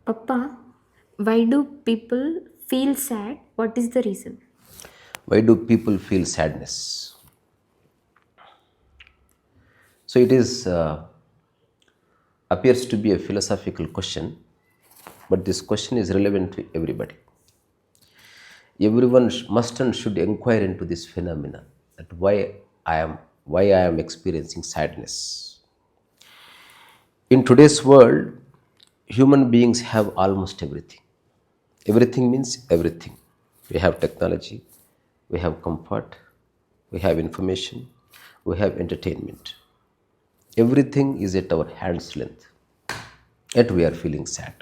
Appa, why do people feel sad? What is the reason? Why do people feel sadness? So it is appears to be a philosophical question, but this question is relevant to everybody. Everyone must and should inquire into this phenomena that why I am experiencing sadness. In today's world, human beings have almost everything. Everything means everything. We have technology, we have comfort, we have information, we have entertainment. Everything is at our hand's length, yet we are feeling sad.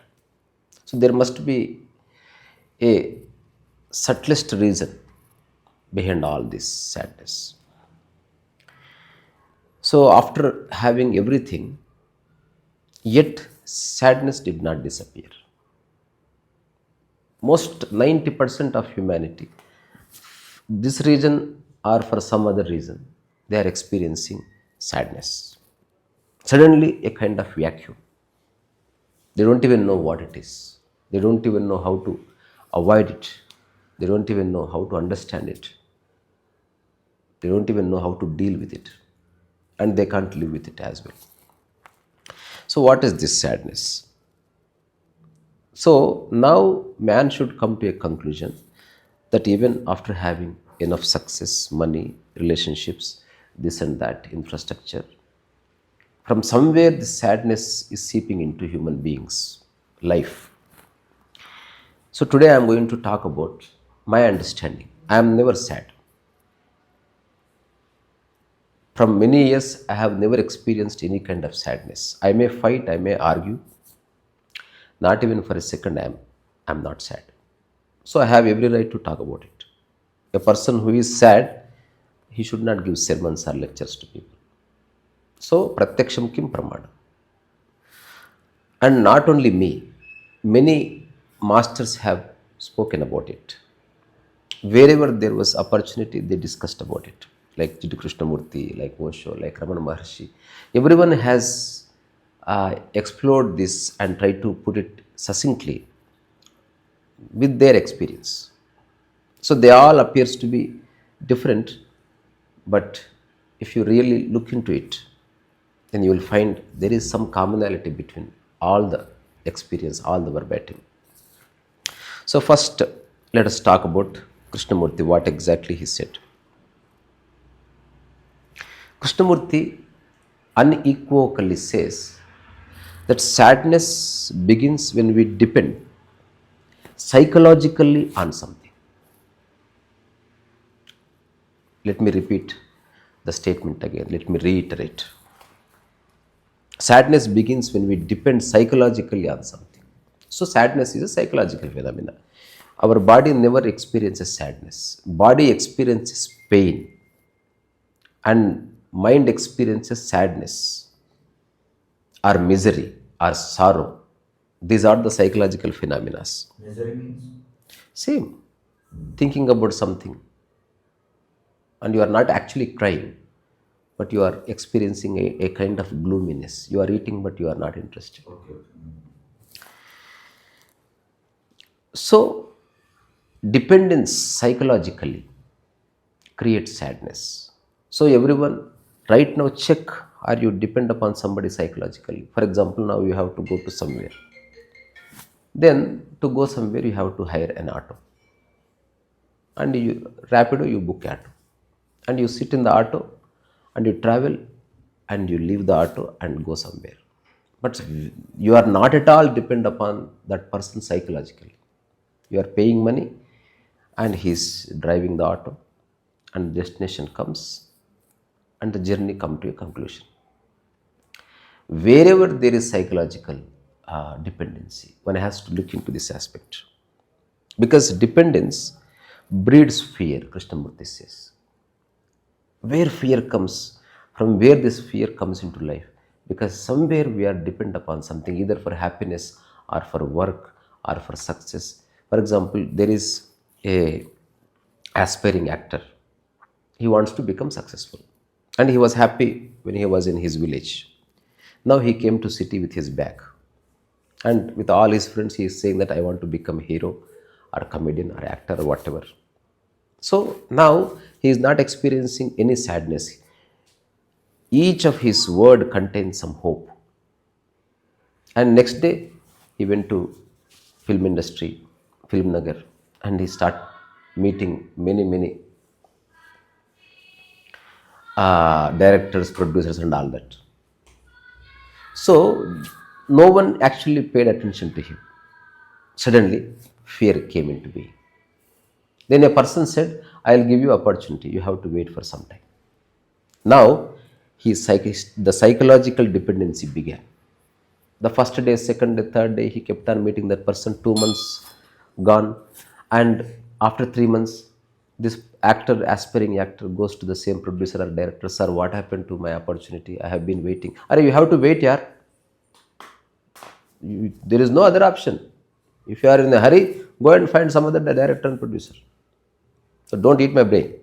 So there must be a subtlest reason behind all this sadness. So after having everything, yet sadness did not disappear. Most 90% of humanity, this reason or for some other reason, they are experiencing sadness. Suddenly, a kind of vacuum. They don't even know what it is. They don't even know how to avoid it. They don't even know how to understand it. They don't even know how to deal with it. And they can't live with it as well. So, what is this sadness? So, now man should come to a conclusion that even after having enough success, money, relationships, this and that, infrastructure, from somewhere the sadness is seeping into human beings' life. So today I am going to talk about my understanding. I am never sad. From many years, I have never experienced any kind of sadness. I may fight, I may argue, not even for a second I am not sad. So I have every right to talk about it. A person who is sad, he should not give sermons or lectures to people. So pratyaksham kim pramana. And not only me, many masters have spoken about it. Wherever there was opportunity, they discussed about it. Like Jiddu Krishnamurti, like Osho, like Raman Maharshi. Everyone has explored this and tried to put it succinctly with their experience. So they all appears to be different, but if you really look into it, then you will find there is some commonality between all the experience, all the verbatim. So first, let us talk about Krishnamurti, what exactly he said. Krishnamurti unequivocally says that sadness begins when we depend psychologically on something. Let me repeat the statement again. Let me reiterate. Sadness begins when we depend psychologically on something. So sadness is a psychological phenomenon. Our body never experiences sadness. Body experiences pain and mind experiences sadness or misery or sorrow. These are the psychological phenomena. Misery means Same. Thinking about something and you are not actually crying, but you are experiencing a kind of gloominess. You are eating, but you are not interested. okay. So, dependence psychologically creates sadness. So, everyone, right now, check, are you depend upon somebody psychologically? For example, now you have to go to somewhere. Then, to go somewhere, you have to hire an auto. And you rapido, you book auto, and you sit in the auto and you travel and you leave the auto and go somewhere, but you are not at all depend upon that person psychologically. You are paying money and he's driving the auto and destination comes and the journey come to a conclusion. Wherever there is psychological dependency, one has to look into this aspect, because dependence breeds fear. Krishnamurti says, where fear comes, from where this fear comes into life, because somewhere we are dependent upon something, either for happiness or for work or for success. For example, there is a aspiring actor. He wants to become successful and he was happy when he was in his village. Now he came to city with his bag. And with all his friends, he is saying that I want to become a hero or comedian or actor or whatever. So now he is not experiencing any sadness. Each of his word contains some hope. And next day, he went to film industry, Film Nagar, and he start meeting many directors, producers, and all that. So no one actually paid attention to him. Suddenly, fear came into being. Then a person said, "I'll give you opportunity. You have to wait for some time." Now, the psychological dependency began. The first day, second day, third day, he kept on meeting that person. 2 months gone, and after 3 months, this aspiring actor, goes to the same producer or director. Sir, what happened to my opportunity? I have been waiting. Are you have to wait, yaar? There is no other option. If you are in a hurry, go and find some other director and producer. So don't eat my brain.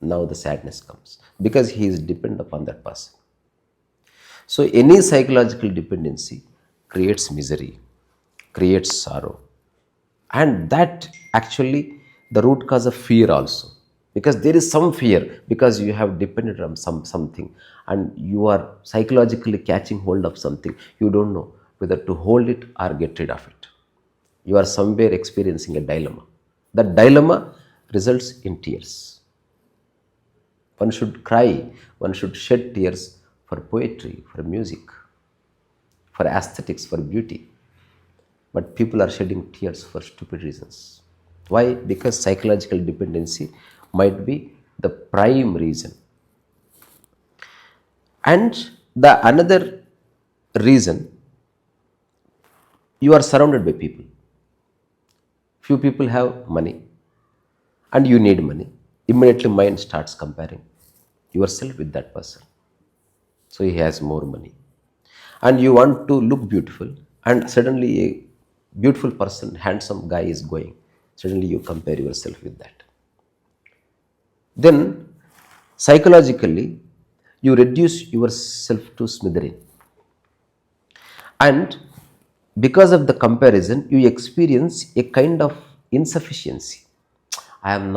Now the sadness comes because he is dependent upon that person. So any psychological dependency creates misery, creates sorrow, and that actually the root cause of fear also, because there is some fear because you have depended on something, and you are psychologically catching hold of something. You don't know whether to hold it or get rid of it. You are somewhere experiencing a dilemma. That dilemma results in tears. One should cry, one should shed tears for poetry, for music, for aesthetics, for beauty. But people are shedding tears for stupid reasons. Why? Because psychological dependency might be the prime reason. And the another reason, you are surrounded by people. Few people have money and you need money. Immediately mind starts comparing yourself with that person. So he has more money. And you want to look beautiful, and suddenly a beautiful person, handsome guy is going. Suddenly you compare yourself with that. Then psychologically, you reduce yourself to smithereen. And because of the comparison, you experience a kind of insufficiency. I am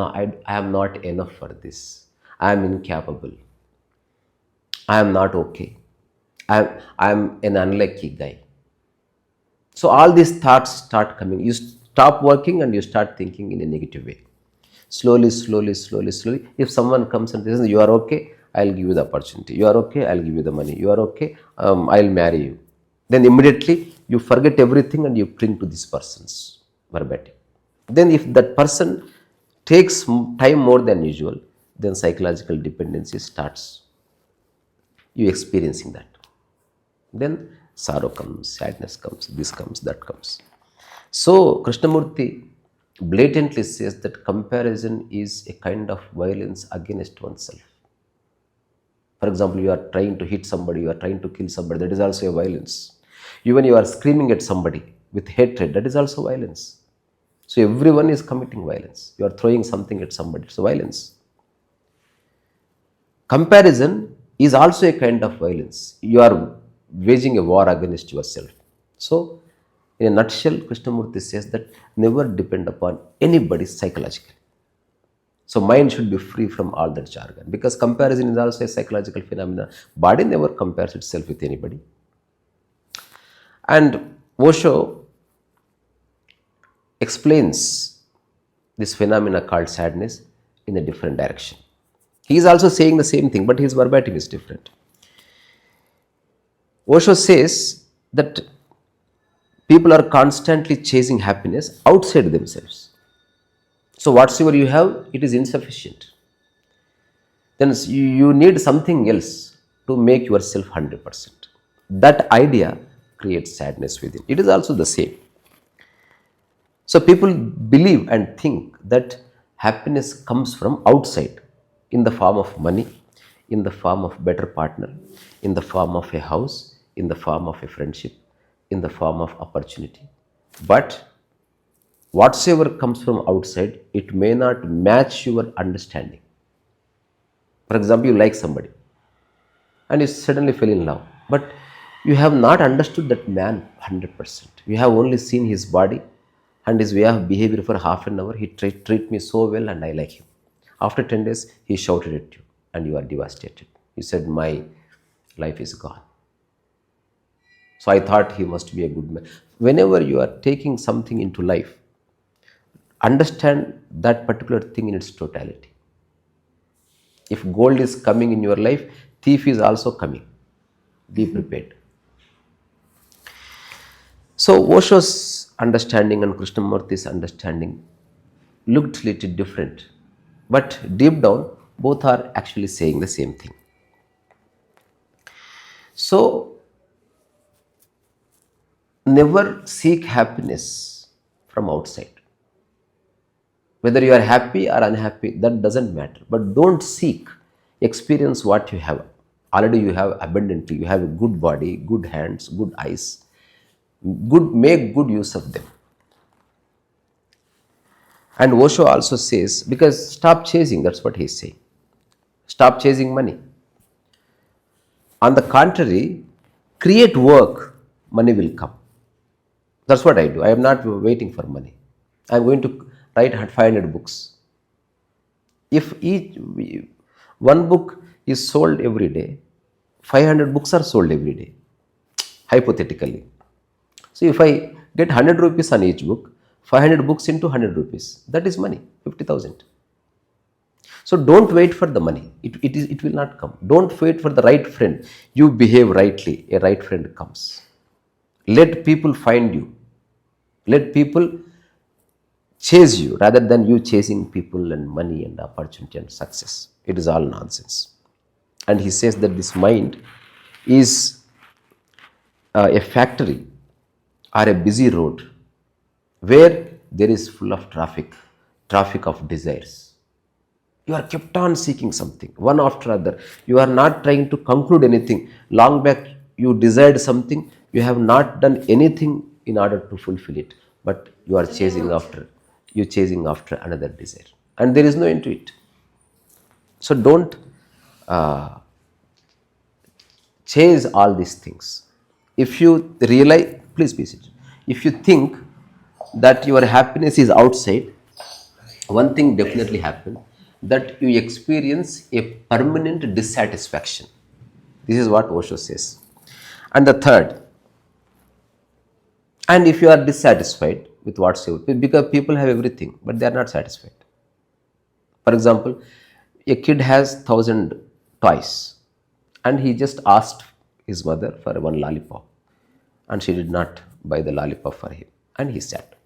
not enough for this. I am incapable. I am not okay. I am an unlucky guy. So all these thoughts start coming. You stop working and you start thinking in a negative way. Slowly. If someone comes and says, "You are okay, I'll give you the opportunity. You are okay, I'll give you the money. You are okay, I'll marry you." Then immediately you forget everything and you cling to this person's verbatim. Then if that person takes time more than usual, then psychological dependency starts. You experiencing that. Then sorrow comes, sadness comes, this comes, that comes. So Krishnamurti blatantly says that comparison is a kind of violence against oneself. For example, you are trying to hit somebody, you are trying to kill somebody, that is also a violence. Even you are screaming at somebody with hatred, that is also violence. So everyone is committing violence. You are throwing something at somebody, it's violence. Comparison is also a kind of violence. You are waging a war against yourself. So, in a nutshell, Krishnamurti says that never depend upon anybody psychologically. So, mind should be free from all that jargon, because comparison is also a psychological phenomenon. Body never compares itself with anybody. And Osho explains this phenomena called sadness in a different direction. He is also saying the same thing, but his verbatim is different. Osho says that people are constantly chasing happiness outside themselves. So, whatsoever you have, it is insufficient. Then you need something else to make yourself 100%. That idea creates sadness within. It is also the same. So people believe and think that happiness comes from outside in the form of money, in the form of better partner, in the form of a house, in the form of a friendship, in the form of opportunity. But whatsoever comes from outside, it may not match your understanding. For example, you like somebody and you suddenly fell in love. But You have not understood that man 100%. You have only seen his body and his way of behavior for half an hour. He treat me so well and I like him. After 10 days, he shouted at you and you are devastated. You said, my life is gone. So I thought he must be a good man. Whenever you are taking something into life, understand that particular thing in its totality. If gold is coming in your life, thief is also coming. Be prepared. So Osho's understanding and Krishnamurthy's understanding looked little different, but deep down, both are actually saying the same thing. So never seek happiness from outside. Whether you are happy or unhappy, that doesn't matter. But don't seek. Experience what you have. Already you have abundantly. You have a good body, good hands, good eyes. Make good use of them. And Osho also says, because stop chasing, that's what he's saying. Stop chasing money. On the contrary, create work, money will come. That's what I do. I am not waiting for money. I am going to write 500 books. If each one book is sold every day, 500 books are sold every day, hypothetically. So if I get 100 rupees on each book, 500 books into 100 rupees, that is money, 50,000. So don't wait for the money. It will not come. Don't wait for the right friend. You behave rightly, a right friend comes. Let people find you. Let people chase you rather than you chasing people and money and opportunity and success. It is all nonsense. And he says that this mind is a factory or a busy road where there is full of traffic of desires. You are kept on seeking something, one after other. You are not trying to conclude anything. Long back, you desired something. You have not done anything in order to fulfill it, but you are chasing after. You chasing after another desire, and there is no end to it. So don't chase all these things. If you realize, please be seated. If you think that your happiness is outside, one thing definitely happen, that you experience a permanent dissatisfaction. This is what Osho says. And the third, and if you are dissatisfied with what's you, because people have everything, but they are not satisfied. For example, a kid has 1,000 toys, and he just asked his mother for one lollipop, and she did not buy the lollipop for him, and he sad.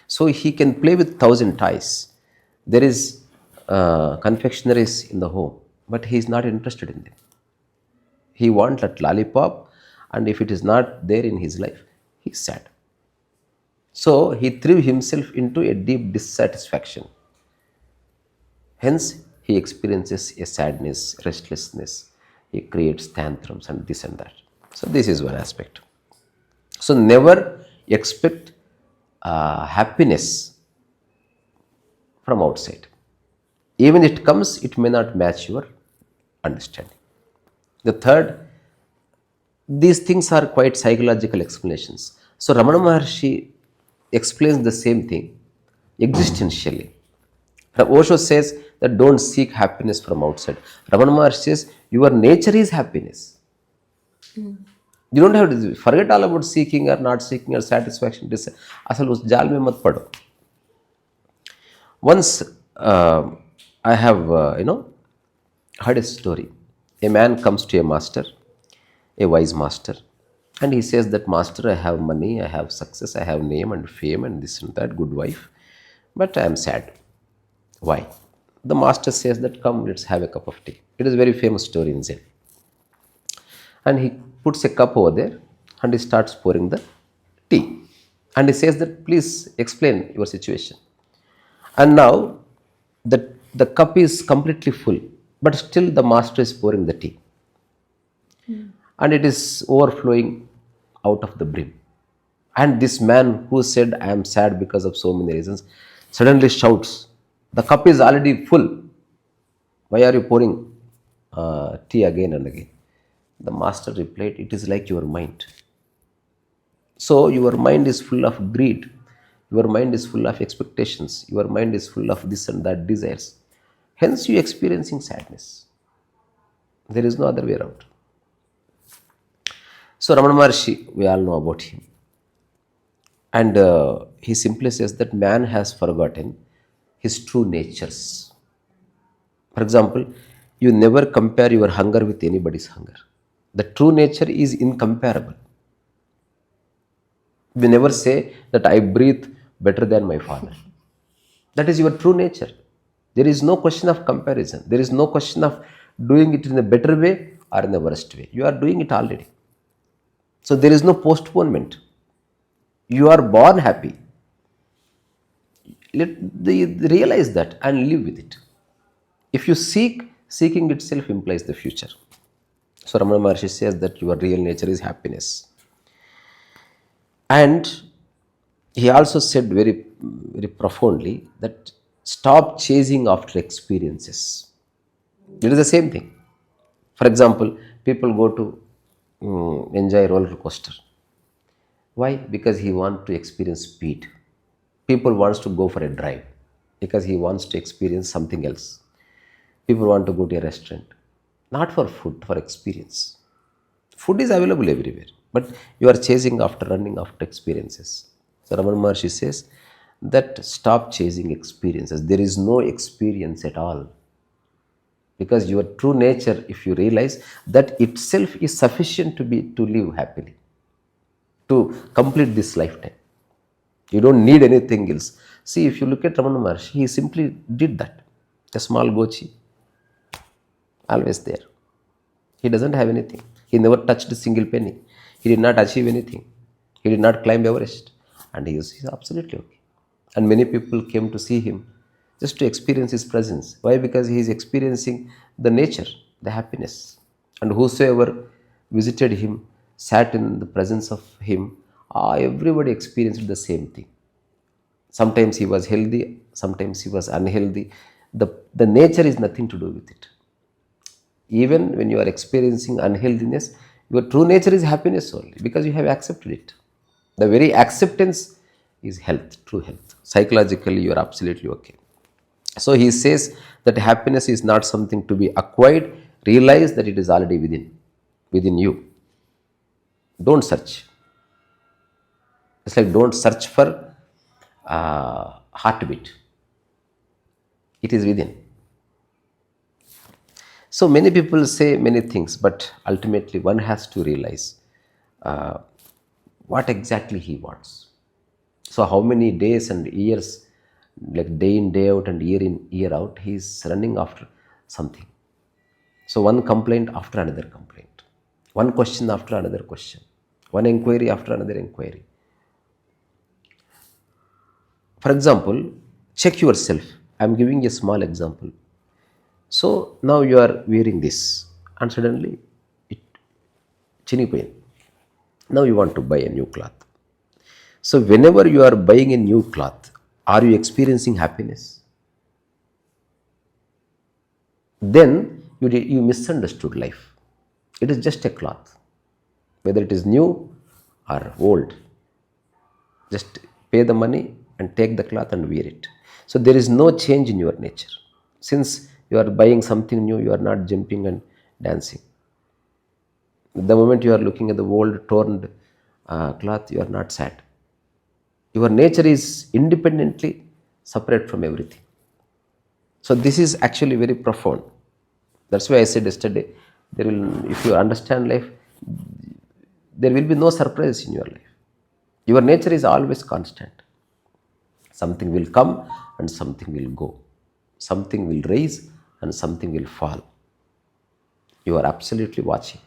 So he can play with 1,000 toys. There is confectionaries in the home, but he is not interested in them. He wants that lollipop, and if it is not there in his life, he is sad. So he threw himself into a deep dissatisfaction. Hence, he experiences a sadness, restlessness. He creates tantrums and this and that. So this is one aspect. So never expect happiness from outside. Even it comes, it may not match your understanding. The third, these things are quite psychological explanations. So Raman Maharshi explains the same thing existentially. Osho says that don't seek happiness from outside. Raman Maharshi says your nature is happiness. You don't have to forget all about seeking or not seeking or satisfaction. Asal us jal mein mat pado. Once I have heard a story. A man comes to a master, a wise master, and he says that, master, I have money, I have success, I have name and fame and this and that, good wife, but I am sad. Why? The master says that, come, let's have a cup of tea. It is a very famous story in Zen. And he puts a cup over there and he starts pouring the tea. And he says that, please explain your situation. And now the cup is completely full, but still the master is pouring the tea. And it is overflowing out of the brim. And this man who said, I am sad because of so many reasons, suddenly shouts, the cup is already full. Why are you pouring tea again and again? The master replied, it is like your mind. So your mind is full of greed. Your mind is full of expectations. Your mind is full of this and that desires. Hence you experiencing sadness. There is no other way around. So Raman Maharshi, we all know about him. And he simply says that man has forgotten his true natures. For example, you never compare your hunger with anybody's hunger. The true nature is incomparable. We never say that I breathe better than my father. That is your true nature. There is no question of comparison. There is no question of doing it in a better way or in a worst way. You are doing it already. So there is no postponement. You are born happy. Realize that and live with it. If you seek, seeking itself implies the future. So Ramana Maharshi says that your real nature is happiness. And he also said very, very profoundly that stop chasing after experiences. It is the same thing. For example, people go to enjoy roller coaster. Why? Because he wants to experience speed. People wants to go for a drive because he wants to experience something else. People want to go to a restaurant, not for food, for experience. Food is available everywhere, but you are chasing after, running after experiences. So Raman Maharshi says that stop chasing experiences. There is no experience at all. Because your true nature, if you realize that itself is sufficient to live happily, to complete this lifetime. You don't need anything else. See, if you look at Raman Maharshi, he simply did that. A small gochi, always there. He doesn't have anything. He never touched a single penny. He did not achieve anything. He did not climb Everest. And he's absolutely okay. And many people came to see him just to experience his presence. Why? Because he is experiencing the nature, the happiness. And whosoever visited him, sat in the presence of him, everybody experienced the same thing. Sometimes he was healthy, sometimes he was unhealthy. The nature is nothing to do with it. Even when you are experiencing unhealthiness, your true nature is happiness only because you have accepted it. The very acceptance is health, true health. Psychologically, you are absolutely okay. So he says that happiness is not something to be acquired. Realize that it is already within you. Don't search. It's like don't search for heartbeat. It is within. So many people say many things, but ultimately one has to realize uh, what exactly he wants. So how many days and years, like day in, day out and year in, year out, he is running after something. So one complaint after another complaint, one question after another question, one inquiry after another inquiry. For example, check yourself. I am giving a small example. So now you are wearing this, and suddenly it chinipoyin. Now you want to buy a new cloth. So whenever you are buying a new cloth, are you experiencing happiness? Then you misunderstood life. It is just a cloth, whether it is new or old. Just pay the money and take the cloth and wear it. So there is no change in your nature. Since you are buying something new, you are not jumping and dancing. The moment you are looking at the old torn cloth, you are not sad. Your nature is independently separate from everything. So this is actually very profound. That's why I said yesterday, if you understand life, there will be no surprise in your life. Your nature is always constant. Something will come and something will go. Something will rise and something will fall. You are absolutely watching.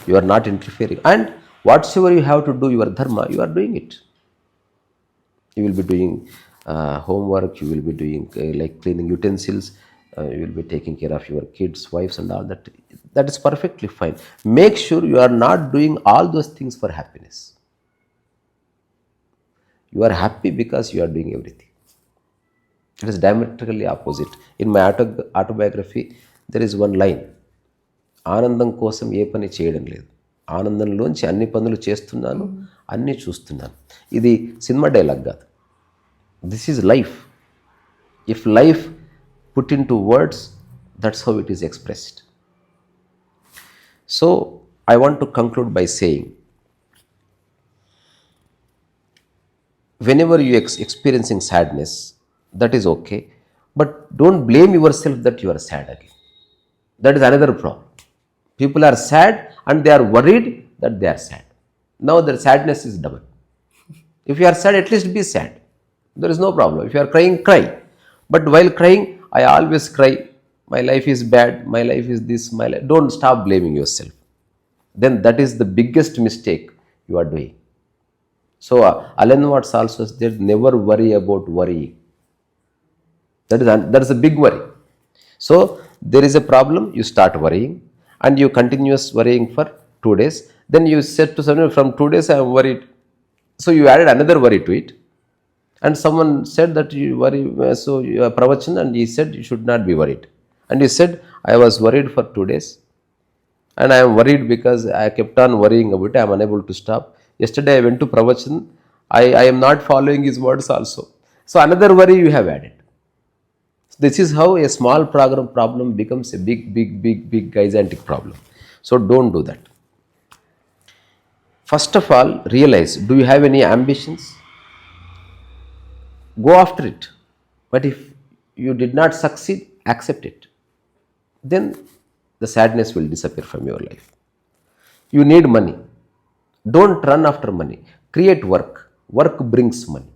You are not interfering. And whatsoever you have to do, your dharma, you are doing it. You will be doing homework, you will be doing like cleaning utensils, you will be taking care of your kids, wives, and all that. That is perfectly fine. Make sure you are not doing all those things for happiness. You are happy because you are doing everything. It is diametrically opposite. In my autobiography, there is one line. ఆనందం కోసం ఏ పని చేయడం లేదు. ఆనందంలోంచి అన్ని పనులు చేస్తున్నాను, అన్నీ చూస్తున్నాను. ఇది సినిమా డైలాగ్ కాదు. This is life. If life put in to words, that's how it is expressed. So I want to conclude by saying, whenever you experiencing sadness, that is okay, but don't blame yourself that you are sad again. That is another problem. People are sad and they are worried that they are sad. Now their sadness is double. If you are sad, at least be sad. There is no problem. If you are crying, cry. But while crying, I always cry, my life is bad, my life is this, my life. Don't stop blaming yourself. Then that is the biggest mistake you are doing. So Alan Watts also said, never worry about worrying. That is a big worry. So there is a problem, you start worrying, and you continuous worrying for 2 days. Then you said to someone, from 2 days I am worried. So you added another worry to it. And someone said that you worry, so you are pravachan, and he said you should not be worried. And you said, I was worried for 2 days. And I am worried because I kept on worrying about it. I am unable to stop. Yesterday I went to Pravachan. I am not following his words also. So another worry you have added. This is how a small problem becomes a big gigantic problem. So don't do that. First of all, realize, do you have any ambitions? Go after it. But if you did not succeed, accept it. Then the sadness will disappear from your life. You need money. Don't run after money. Create work. Work brings money.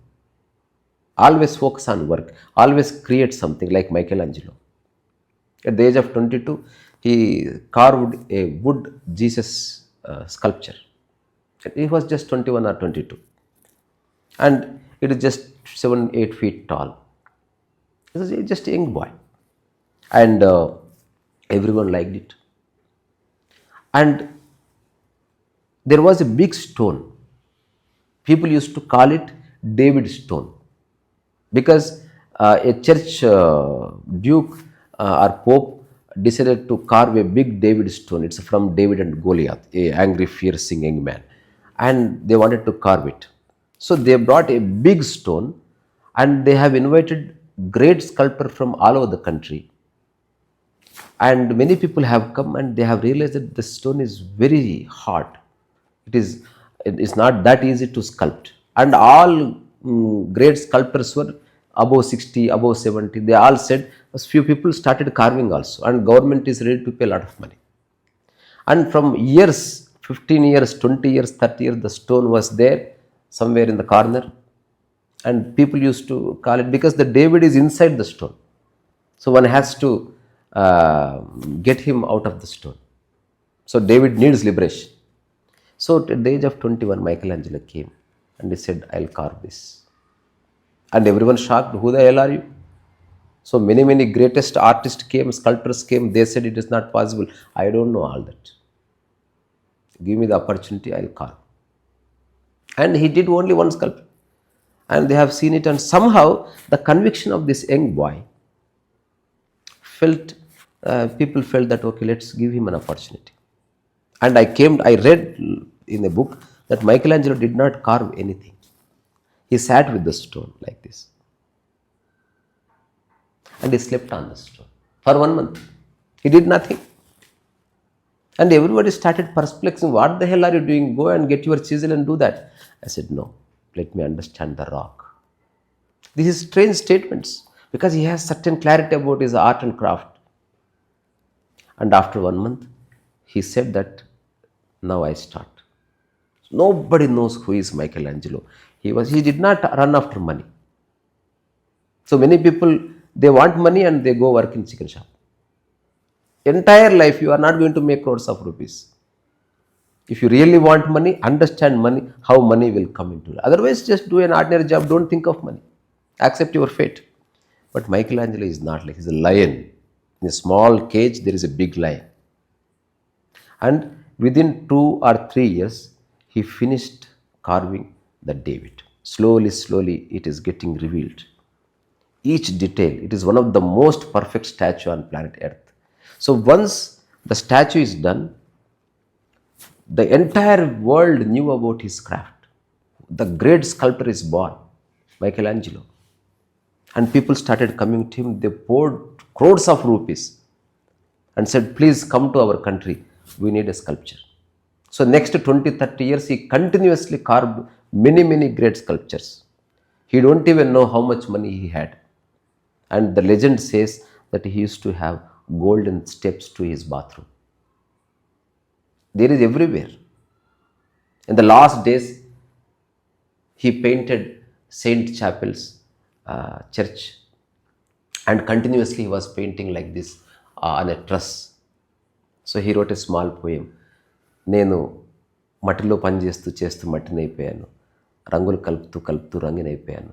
Always focus on work. Always create something, like Michelangelo. At the age of 22, he carved a wood Jesus sculpture. He was just 21 or 22. And it is just 7-8 feet tall. He was just a young boy. And everyone liked it. And there was a big stone. People used to call it David stone, because a church duke or pope decided to carve a big David stone. It's from David and Goliath, a angry, fierce young man, and they wanted to carve it. So they brought a big stone, and they have invited great sculptors from all over the country. And many people have come, and they have realized that the stone is very hard. It is not that easy to sculpt. And all great sculptors were above 60, above 70. They all said, a few people started carving also, and government is ready to pay a lot of money. And from years, 15 years, 20 years, 30 years, the stone was there somewhere in the corner. And people used to call it, because the David is inside the stone. So one has to get him out of the stone. So David needs liberation. So at the age of 21, Michelangelo came and he said, I'll carve this. And everyone shocked, who the hell are you? So many greatest artists came, sculptors came, they said it is not possible. I don't know all that. Give me the opportunity, I'll carve. And he did only one sculpture. And they have seen it, and somehow the conviction of this young boy people felt that, okay, let's give him an opportunity. And I read in a book that Michelangelo did not carve anything. He sat with the stone like this. And he slept on the stone for 1 month. He did nothing. And everybody started perplexing, what the hell are you doing? Go and get your chisel and do that. I said, no, let me understand the rock. These are strange statements, because he has certain clarity about his art and craft. And after 1 month, he said that, now I start. Nobody knows who is Michelangelo. He did not run after money. So many people, they want money and they go work in chicken shop. Entire life you are not going to make crores of rupees. If you really want money, understand money, how money will come into it. Otherwise, just do an ordinary job, don't think of money. Accept your fate. But Michelangelo is not like, he's a lion. In a small cage, there is a big lion. And within 2 or 3 years, he finished carving the David. Slowly, it is getting revealed. Each detail, it is one of the most perfect statue on planet Earth. So once The statue is done. The entire world knew about his craft. The great sculptor is born, Michelangelo. And people started coming to him. They poured crores of rupees and said, please come to our country. We need a sculpture. So next 20, 30 years, he continuously carved many, many great sculptures. He don't even know how much money he had. And the legend says that he used to have golden steps to his bathroom. There is everywhere. In the last days, he painted Saint Chapel's church, and continuously he was painting like this on a truss. So he wrote a small poem. నేను మట్టిలో పని చేస్తూ చేస్తూ మట్టినైపోయాను, రంగులు కలుపుతూ కలుపుతూ రంగినైపోయాను,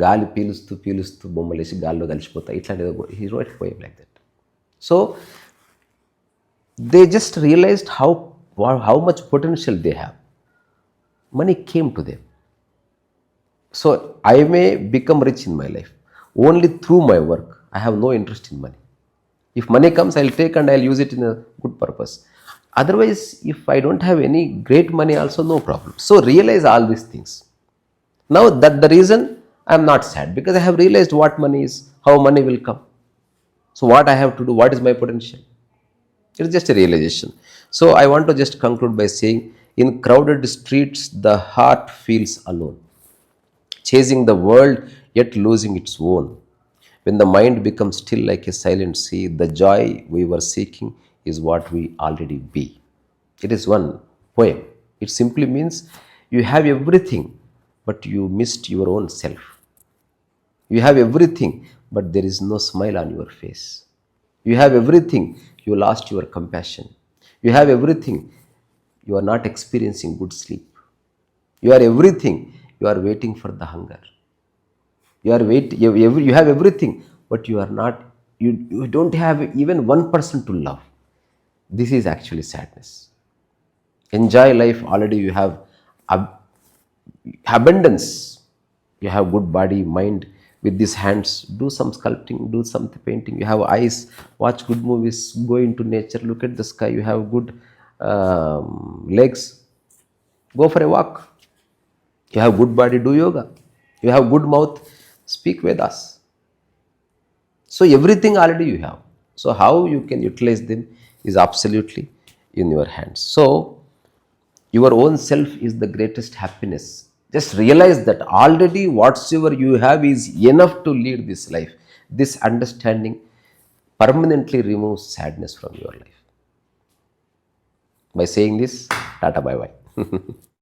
గాలి పీలుస్తూ పీలుస్తూ బొమ్మలేసి గాల్లో కలిసిపోతా, ఇట్లాంటి he wrote poem like that. So they just realized how much potential they have. Money came to them. So I may become rich in my life only through my work. I have no interest in money. If money comes, I'll take and I'll use it in a good purpose. Otherwise, if I don't have any great money also, no problem. So realize all these things. Now that the reason I'm not sad, because I have realized what money is, how money will come. So what I have to do, what is my potential? It's just a realization. So I want to just conclude by saying, in crowded streets, the heart feels alone, chasing the world yet losing its own. When the mind becomes still like a silent sea, the joy we were seeking is what we already be. It is one poem. It simply means you have everything, but you missed your own self. You have everything, but there is no smile on your face. You have everything, you lost your compassion. You have everything, you are not experiencing good sleep. You are everything, you are waiting for the hunger. You have everything, but you are not, you don't have even one person to love. This is actually sadness. Enjoy life, already you have abundance. You have good body, mind. With these hands, do some sculpting, do some painting. You have eyes, watch good movies, go into nature, look at the sky. You have good legs, go for a walk. You have good body, do yoga. You have good mouth, speak Vedas. So everything already you have. So how you can utilize them is absolutely in your hands. So your own self is the greatest happiness. Just realize that already whatsoever you have is enough to lead this life. This understanding permanently removes sadness from your life. By saying this, tata, bye bye.